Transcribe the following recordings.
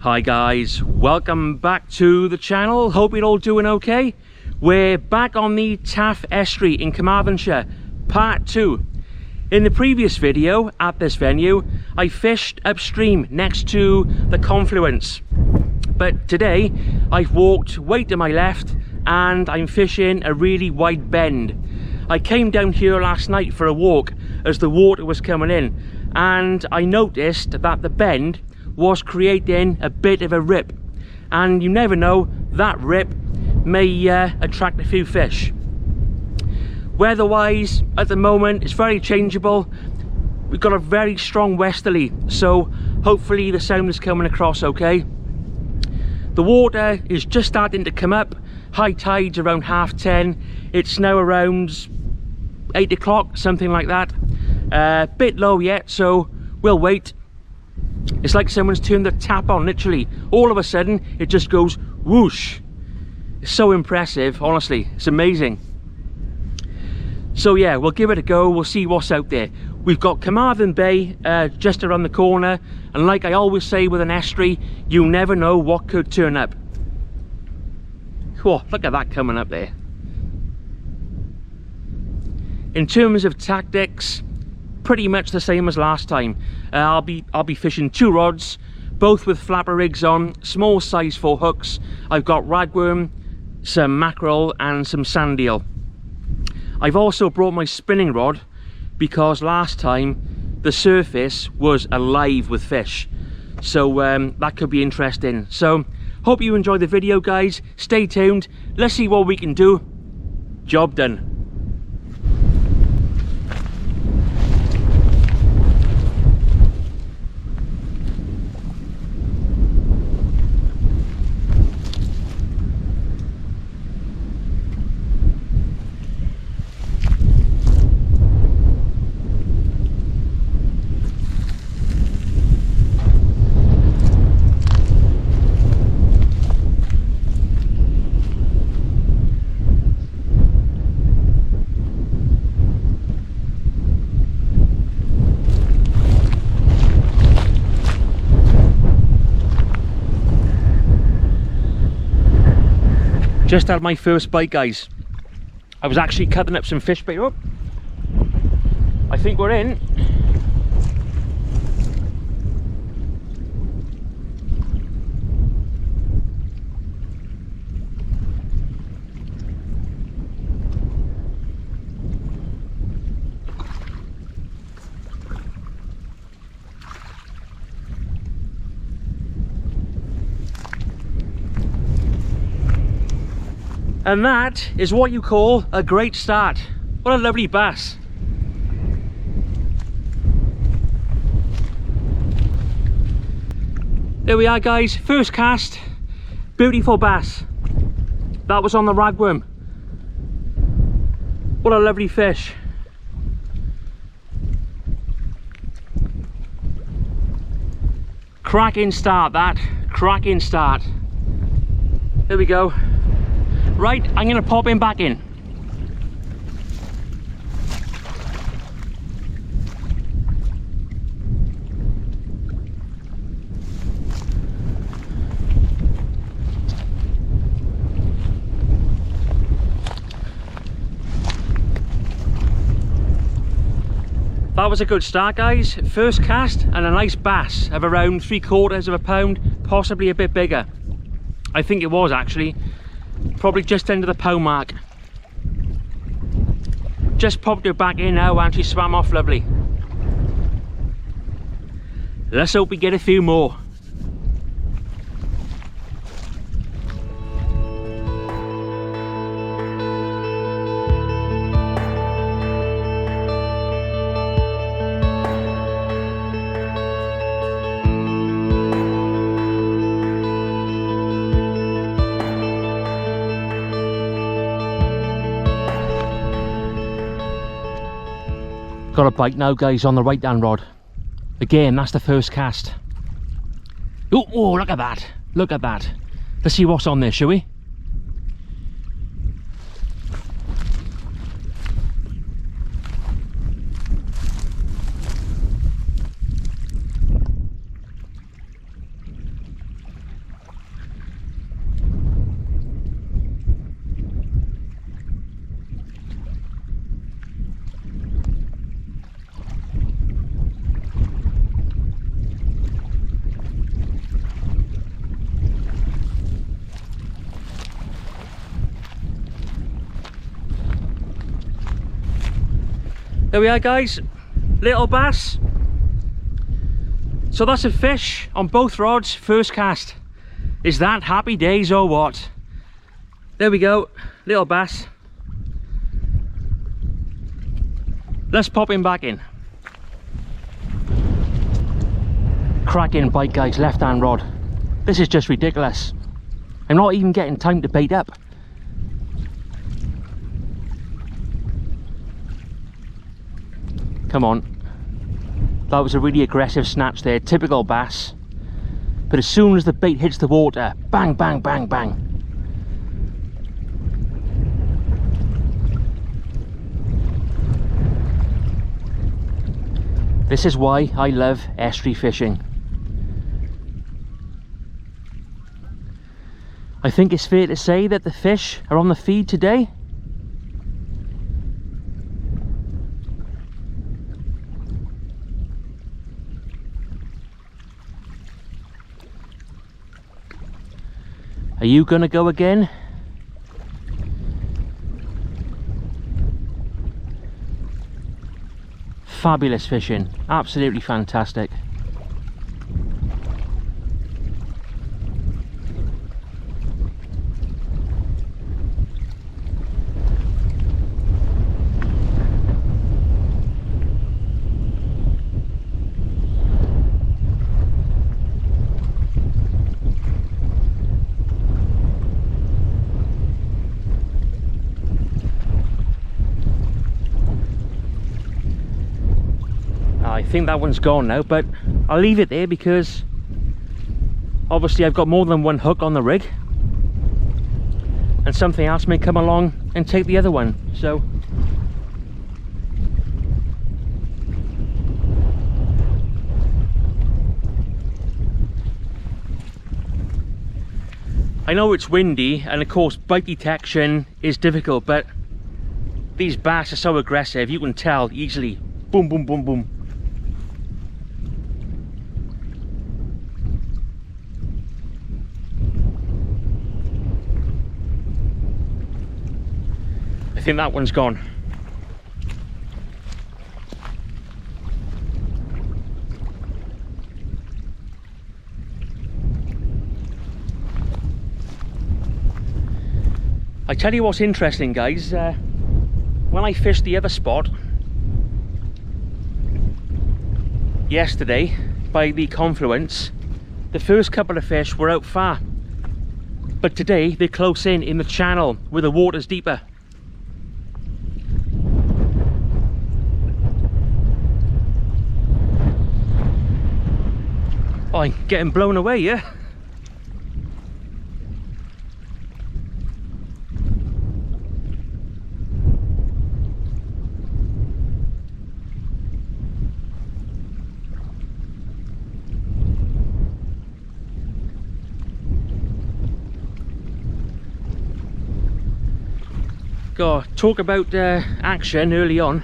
Hi guys, welcome back to the channel. Hope you're all doing okay. We're back on the Taf Estuary in Carmarthenshire, part 2. In the previous video at this venue, I fished upstream next to the confluence. But today, I've walked way to my left and I'm fishing a really wide bend. I came down here last night for a walk as the water was coming in, and I noticed that the bend was creating a bit of a rip, and you never know, that rip may attract a few fish. Weather-wise, at the moment, it's very changeable. We've got a very strong westerly, so hopefully the sound is coming across okay. The water is just starting to come up. High tide's around 10:30. It's now around 8 o'clock, something like that. Bit low yet, so we'll wait. It's like someone's turned the tap on, literally. All of a sudden, it just goes whoosh. It's so impressive, honestly. It's amazing. So yeah, we'll give it a go. We'll see what's out there. We've got Carmarthen Bay just around the corner. And like I always say with an estuary, you never know what could turn up. Whoa, look at that coming up there. In terms of tactics, pretty much the same as last time. I'll be fishing 2 rods, both with flapper rigs on, small size 4 hooks. I've got ragworm, some mackerel and some sand eel. I've also brought my spinning rod because last time the surface was alive with fish, so that could be interesting. So hope you enjoy the video guys, stay tuned, let's see what we can do. Job done. Just had my first bite guys. I was actually cutting up some fish bait. Oh, I think we're in. And that is what you call a great start. What a lovely bass. There we are guys, first cast, beautiful bass. That was on the ragworm. What a lovely fish. Cracking start that, cracking start. There we go. Right, I'm going to pop him back in. That was a good start guys. First cast and a nice bass of around 3/4 pound, possibly a bit bigger. I think it was actually. Probably just under the pound mark. Just popped her back in now and she swam off lovely. Let's hope we get a few more. Got a bite now guys on the right hand rod. Again, that's the first cast. Oh, look at that. Look at that. Let's see what's on there, shall we? There we are, guys, little bass. So that's a fish on both rods, first cast. Is that happy days or what? There we go, little bass. Let's pop him back in. Cracking bite, guys, left hand rod. This is just ridiculous. I'm not even getting time to bait up. Come on. That was a really aggressive snatch there, typical bass. But as soon as the bait hits the water, bang, bang, bang, bang. This is why I love estuary fishing. I think it's fair to say that the fish are on the feed today. Are you gonna go again? Fabulous fishing, absolutely fantastic. I think that one's gone now, but I'll leave it there because obviously I've got more than one hook on the rig and something else may come along and take the other one. So I know it's windy and of course bite detection is difficult, but these bass are so aggressive, you can tell easily. Boom, boom, boom, boom. I think that one's gone. I tell you what's interesting, guys, when I fished the other spot yesterday by the confluence, the first couple of fish were out far, but today they're close in the channel where the water's deeper. Oh, I'm getting blown away, yeah? God, talk about action early on.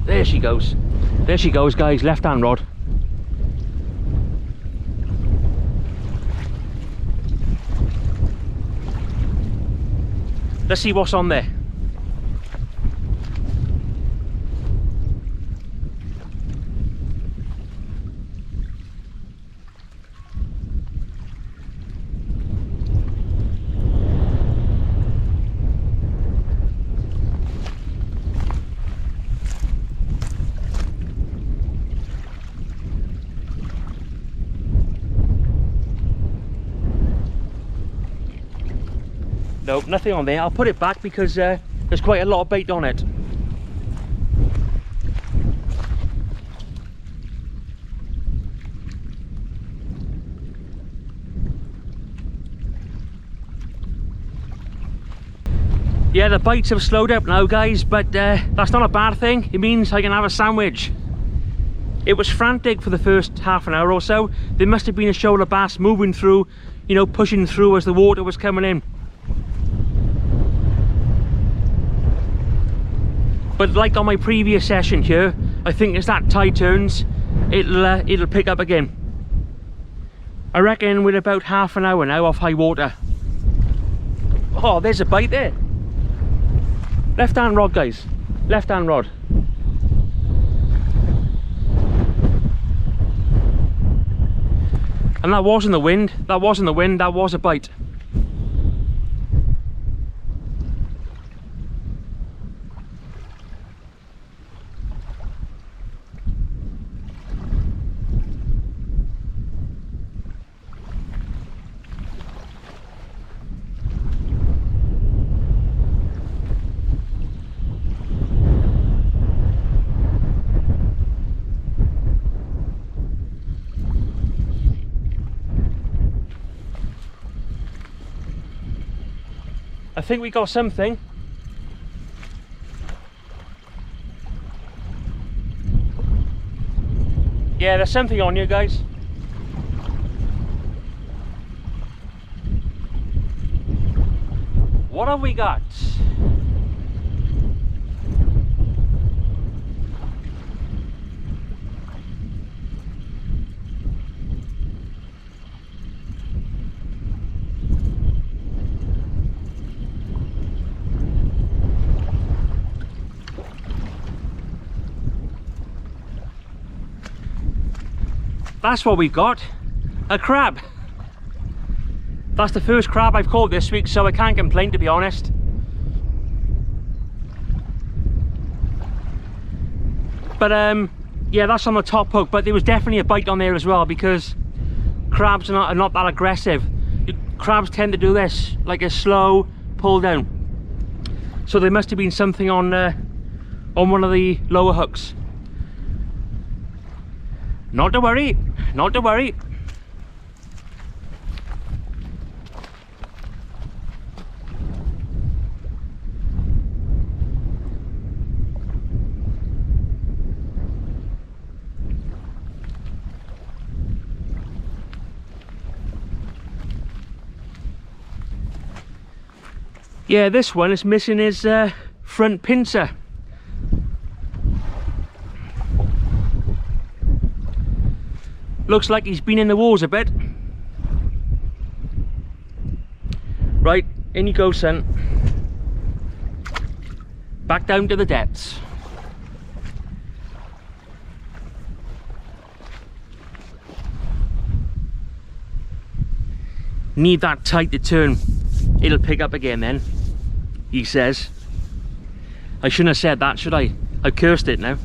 There she goes. There she goes, guys, left hand rod. Let's see what's on there. Nope, nothing on there. I'll put it back because there's quite a lot of bait on it. Yeah, the bites have slowed up now, guys, but that's not a bad thing. It means I can have a sandwich. It was frantic for the first half an hour or so. There must have been a shoal of bass moving through, you know, pushing through as the water was coming in. But like on my previous session here, I think as that tide turns, it'll pick up again. I reckon we're about half an hour now off high water. Oh, there's a bite there. Left hand rod, guys. Left hand rod. And that wasn't the wind. That wasn't the wind. That was a bite. I think we got something. Yeah, there's something on you, guys. What have we got? That's what we've got, a crab. That's the first crab I've caught this week, so I can't complain, to be honest. But yeah, that's on the top hook, but there was definitely a bite on there as well, because crabs are not that aggressive. Crabs tend to do this, like a slow pull down. So there must have been something on one of the lower hooks. Not to worry, not to worry. Yeah, this one is missing his front pincer. Looks like he's been in the wars a bit. Right, in you go, son. Back down to the depths. Need that tight to turn. It'll pick up again then, he says. I shouldn't have said that, should I? I've cursed it now.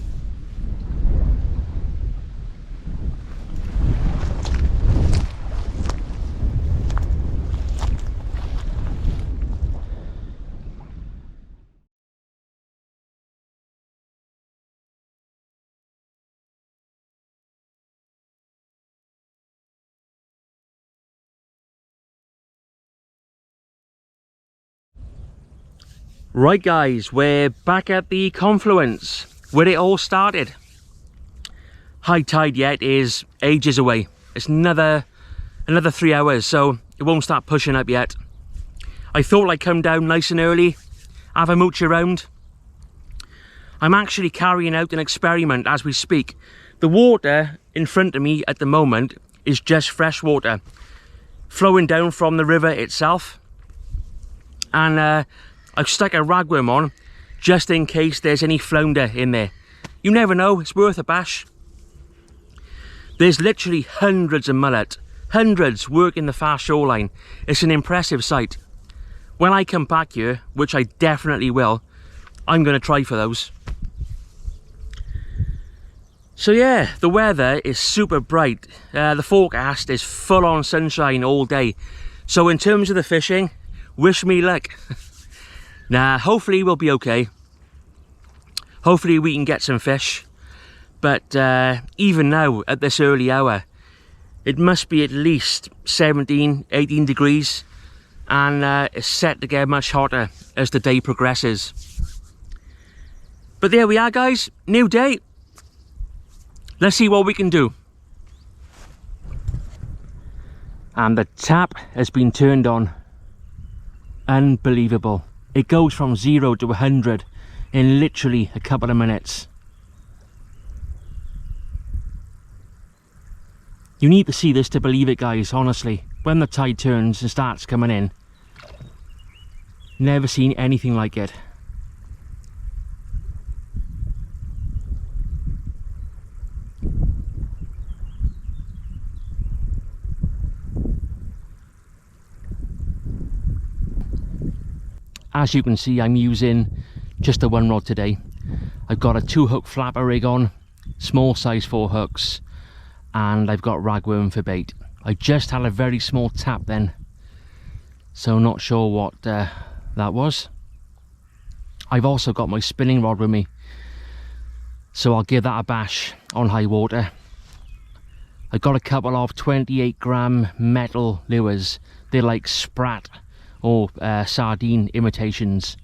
Right guys, we're back at the confluence where it all started. High tide yet is ages away. It's another 3 hours, so it won't start pushing up yet. I thought I'd come down nice and early, have a mooch around. I'm actually carrying out an experiment as we speak. The water in front of me at the moment is just fresh water flowing down from the river itself, and I've stuck a ragworm on just in case there's any flounder in there. You never know, it's worth a bash. There's literally hundreds of mullet, hundreds working the far shoreline. It's an impressive sight. When I come back here, which I definitely will, I'm going to try for those. So yeah, the weather is super bright. The forecast is full on sunshine all day. So in terms of the fishing, wish me luck. Nah, hopefully we'll be okay. Hopefully we can get some fish. But even now, at this early hour, it must be at least 17, 18 degrees. And it's set to get much hotter as the day progresses. But there we are guys, new day. Let's see what we can do. And the tap has been turned on. Unbelievable. It goes from 0 to 100 in literally a couple of minutes. You need to see this to believe it, guys, honestly. When the tide turns and starts coming in, never seen anything like it. As you can see, I'm using just a one rod today. I've got a 2-hook flapper rig on, small size 4 hooks, and I've got ragworm for bait. I just had a very small tap then, so not sure what that was. I've also got my spinning rod with me, so I'll give that a bash on high water. I got a couple of 28-gram metal lures. They're like sprat or sardine imitations,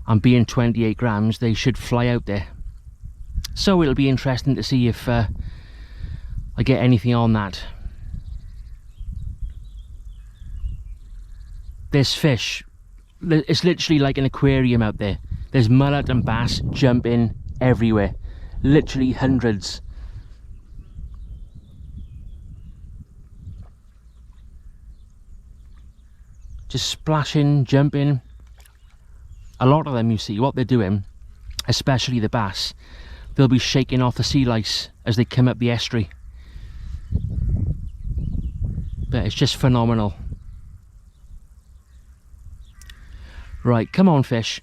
and being 28 grams they should fly out there, so it'll be interesting to see if I get anything on that. There's fish, it's literally like an aquarium out there. There's mullet and bass jumping everywhere, literally hundreds. Just splashing, jumping. A lot of them, you see, what they're doing, especially the bass, they'll be shaking off the sea lice as they come up the estuary. But it's just phenomenal. Right, come on, fish.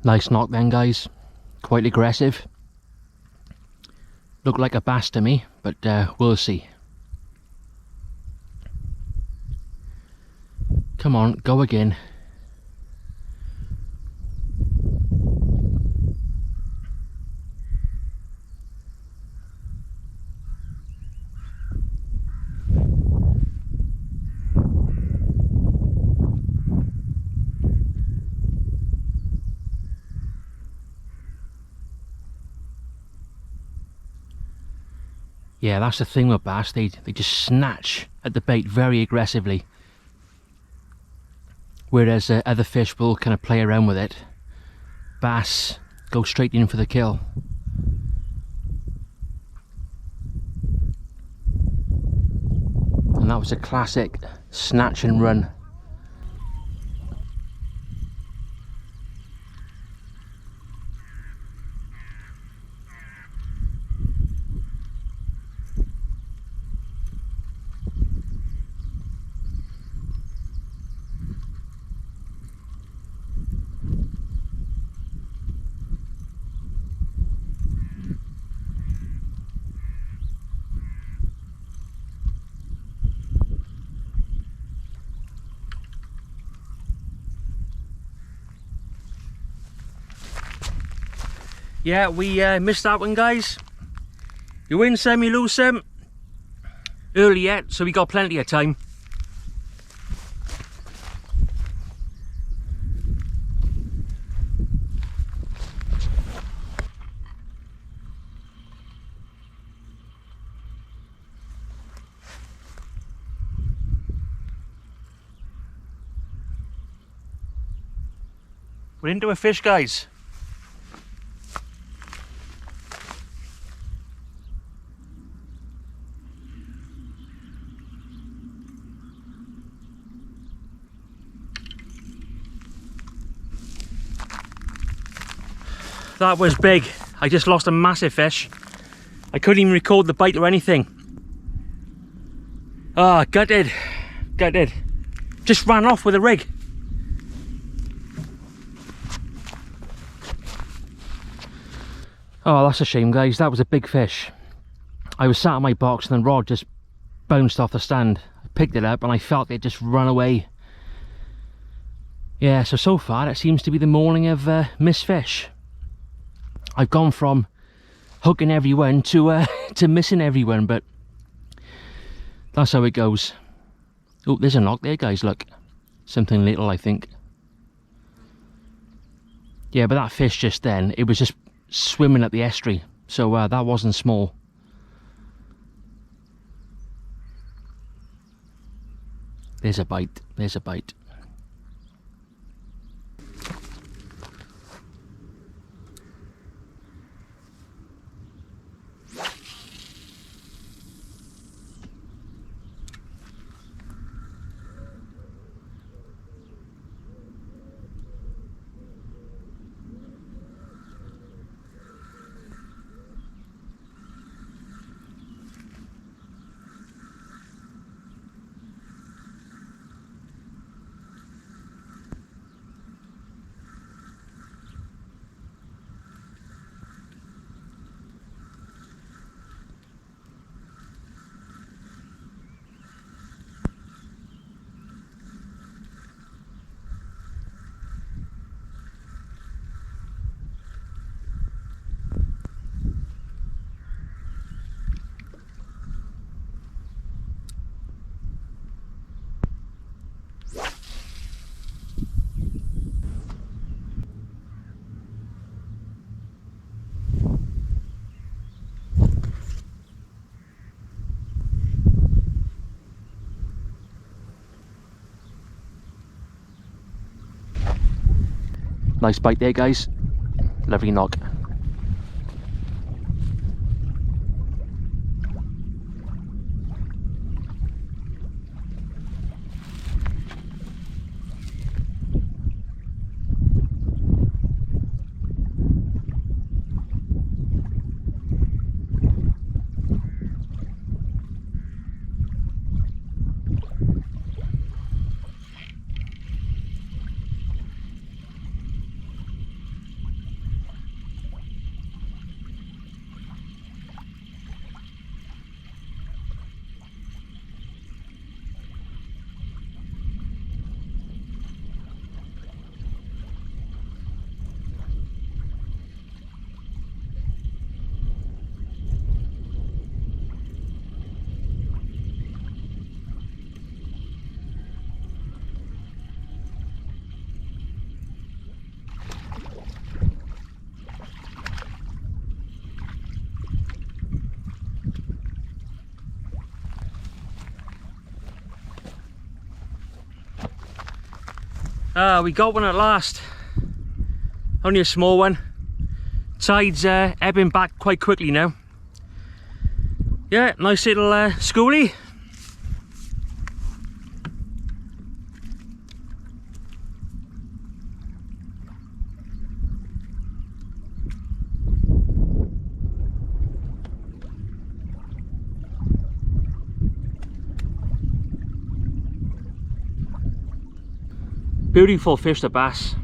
Nice knock then, guys. Quite aggressive. Looked like a bass to me, but we'll see. Come on, go again. Yeah, that's the thing with bass, they just snatch at the bait very aggressively. Whereas other fish will kind of play around with it. Bass go straight in for the kill. And that was a classic snatch and run. Yeah, we missed that one, guys. You win some, you lose some. Early yet, so we got plenty of time. We're into a fish, guys. That was big. I just lost a massive fish. I couldn't even record the bite or anything. Ah, gutted. Gutted. Just ran off with a rig. Oh, that's a shame, guys. That was a big fish. I was sat on my box and the rod just bounced off the stand. I picked it up and I felt it just run away. Yeah, so far it seems to be the morning of missed fish. I've gone from hooking everyone to missing everyone, but that's how it goes. Oh, there's a knock there, guys, look. Something little, I think. Yeah, but that fish just then, it was just swimming at the estuary, so that wasn't small. There's a bite, there's a bite. Nice bite there, guys. Lovely knock. We got one at last. Only a small one. Tide's ebbing back quite quickly now. Yeah, nice little schoolie. Beautiful fish, the bass.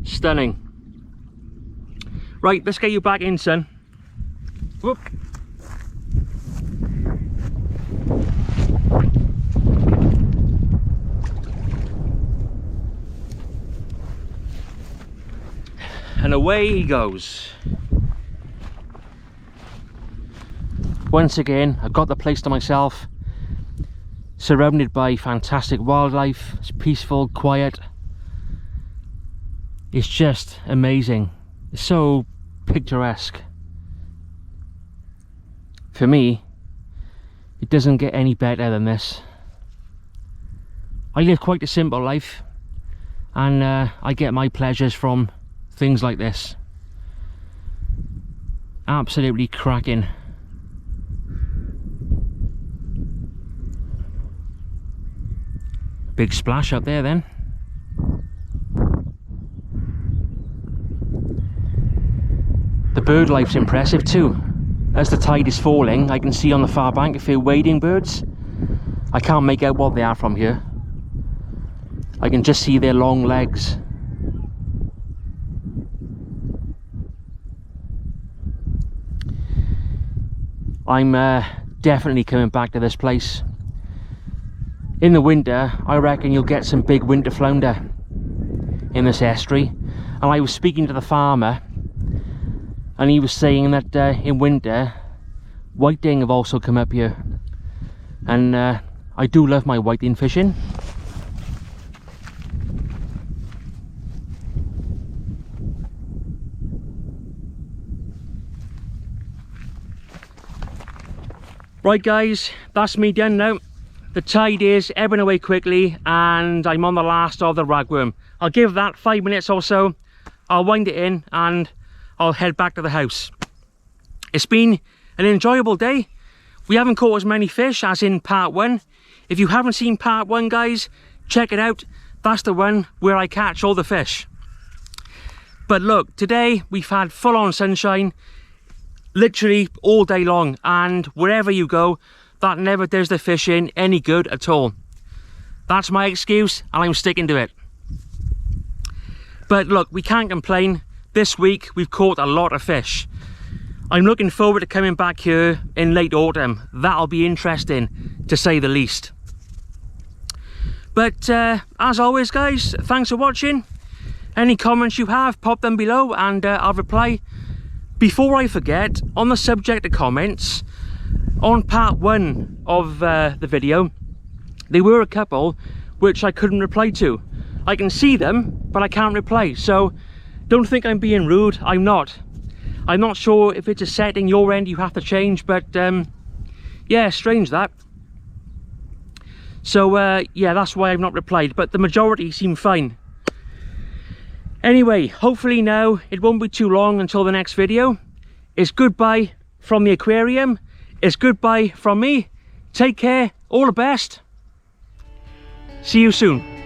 Stunning. Right, let's get you back in, son. Whoop. And away he goes. Once again, I've got the place to myself. Surrounded by fantastic wildlife. It's peaceful, quiet. It's just amazing. It's so picturesque. For me, it doesn't get any better than this. I live quite a simple life, and I get my pleasures from things like this. Absolutely cracking. Big splash up there then. The bird life's impressive too. As the tide is falling, I can see on the far bank a few wading birds. I can't make out what they are from here. I can just see their long legs. I'm definitely coming back to this place. In the winter, I reckon you'll get some big winter flounder in this estuary. And I was speaking to the farmer, and he was saying that in winter, whiting have also come up here. And I do love my whiting fishing. Right guys, that's me done now. The tide is ebbing away quickly and I'm on the last of the ragworm. I'll give that 5 minutes or so. I'll wind it in and I'll head back to the house. It's been an enjoyable day. We haven't caught as many fish as in part 1. If you haven't seen part 1 guys, check it out. That's the one where I catch all the fish. But look, today we've had full-on sunshine literally all day long, and wherever you go, that never does the fishing any good at all. That's my excuse and I'm sticking to it. But look, we can't complain. This week we've caught a lot of fish. I'm looking forward to coming back here in late autumn. That'll be interesting, to say the least. But as always guys, thanks for watching. Any comments you have, pop them below and I'll reply. Before I forget, on the subject of comments, on part 1 of the video, there were a couple which I couldn't reply to. I can see them, but I can't reply, so don't think I'm being rude. I'm not. I'm not sure if it's a setting your end you have to change, but yeah, strange that. So yeah, that's why I've not replied, but the majority seem fine. Anyway, hopefully now it won't be too long until the next video. It's goodbye from the aquarium. It's goodbye from me. Take care, all the best. See you soon.